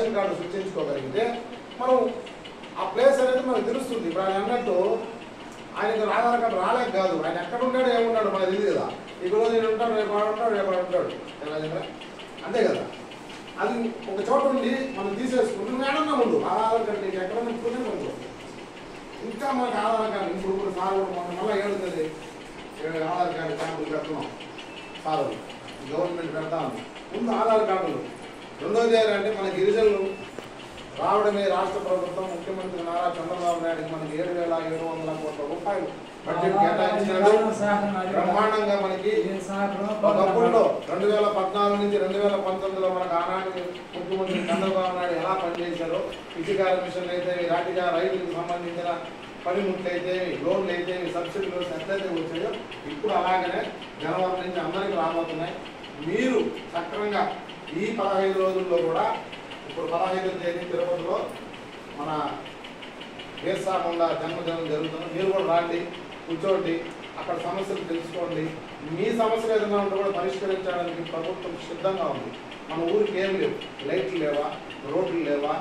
Ration card సృష్టించుకోగలిగితే మనం ఆ place అనేది మనకు తెలుస్తుంది. ఇప్పుడు ఆయన అన్నట్టు ఆయనకు ఆధార్ కార్డు రాలేక కాదు, ఆయన ఎక్కడ ఉంటాడు ఏమున్నాడు మనకు తెలియదు కదా. ఇప్పుడు నేను ఉంటాడు, రేపు ఉంటాడు, రేపు ఉంటాడు, అంతే కదా. అది ఒక చోట ఉండి మనం తీసేసుకుంటూ ఏడన్నా ఉండు ఆధార్ కార్డు నీకు ఎక్కడ ఉంటునే ఉండు. ఇంకా మనకు ఆధార్ కార్డు ఇప్పుడు సార్ మనం మళ్ళీ ఏడుతుంది ఆధార్ కార్డు క్యాంపులు పెడుతున్నాం సార్, గవర్నమెంట్ పెడతాము ముందు ఆధార్ కార్డులు. రెండోది ఏంటంటే మన గిరిజనులు రావడమే రాష్ట్ర ప్రభుత్వం ముఖ్యమంత్రి నారా చంద్రబాబు నాయుడు మనకి 7,700 కోట్ల రూపాయలు బడ్జెట్ కేటాయించినాడు. బ్రహ్మాండంగా మనకి ఒకప్పుడులో 2014 నుంచి 2019లో మనకు ఆనాటి ముఖ్యమంత్రి చంద్రబాబు నాయుడు ఎలా పనిచేశారో ఇసుకాల మిషన్ అయితే రాటిగా రైతులకు సంబంధించిన పనిముట్లు అయితే లోన్లు అయితే సబ్సిడీలు ఎట్లయితే వచ్చాయో ఇప్పుడు అలాగనే జనవరి నుంచి అందరికీ రాబోతున్నాయి. మీరు సక్రమంగా ఈ 15 రోజుల్లో కూడా ఇప్పుడు 15వ తేదీ తిరుపతిలో మన బిర్సా ముండా జన్మదినం జరుగుతుంది. మీరు కూడా రాండి, కూర్చోండి, అక్కడ సమస్యలు తెలుసుకోండి. మీ సమస్యలు ఏదైనా ఉంటే కూడా పరిష్కరించడానికి ప్రభుత్వం సిద్ధంగా ఉంది. మన ఊరికి ఏం లేవు, లైట్లు లేవా, రోడ్లు లేవా,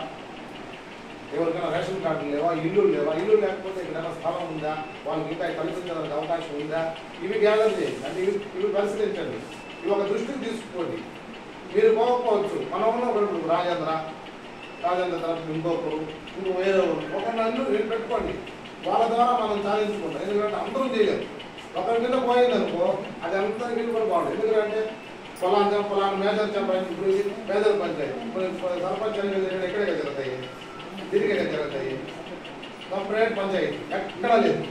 ఎవరికైనా రేషన్ కార్డులు లేవా, ఇల్లు లేవా, ఇల్లు లేకపోతే ఎక్కడైనా స్థలం ఉందా, వాళ్ళకి ఇంకా కల్పించడానికి అవకాశం ఉందా, ఇవి గ్యాదర్ చేయండి. అంటే ఇవి పరిశీలించండి, ఇవి ఒక దృష్టికి తీసుకోండి. మీరు పోకపోవచ్చు, మనం ఉన్న ఒకరు రాజేంద్ర తర్వాత ఇంకొకరు వేరే ఒక నన్ను మీరు పెట్టుకోండి, వాళ్ళ ద్వారా మనం సాధించుకుంటాం. ఎందుకంటే అందరూ చేయలేరు. ఒకరి కింద పోయిందనుకో అది అందరికీ కూడా బాగుంటుంది. ఎందుకంటే పొలాన్ని మేజర్ చెప్పాలి. ఇప్పుడు మేజర్ పంచాయతీ ఇప్పుడు సర్పంచ్ అనేది ఎక్కడే జరుగుతాయి, దీనికే జరుగుతాయి. సపరేట్ పంచాయతీ ఎక్కడా లేదు.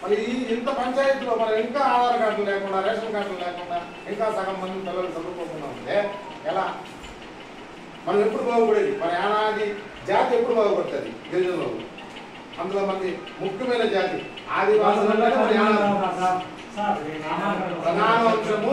మరి ఇంత పంచాయతీలో మనం ఇంకా ఆధార్ కార్డులు లేకుండా, రేషన్ కార్డులు లేకుండా ఇంకా సగం మంది పిల్లలు చదువుకోకుండా ఉంటే ఎలా? మనం ఎప్పుడు బాగుపడేది? మన యానాది జాతి ఎప్పుడు బాగుపడుతుంది? గిరిజనులు అందులో మంది ముఖ్యమైన జాతి ఆదివాసులు. ప్రధాన అంశము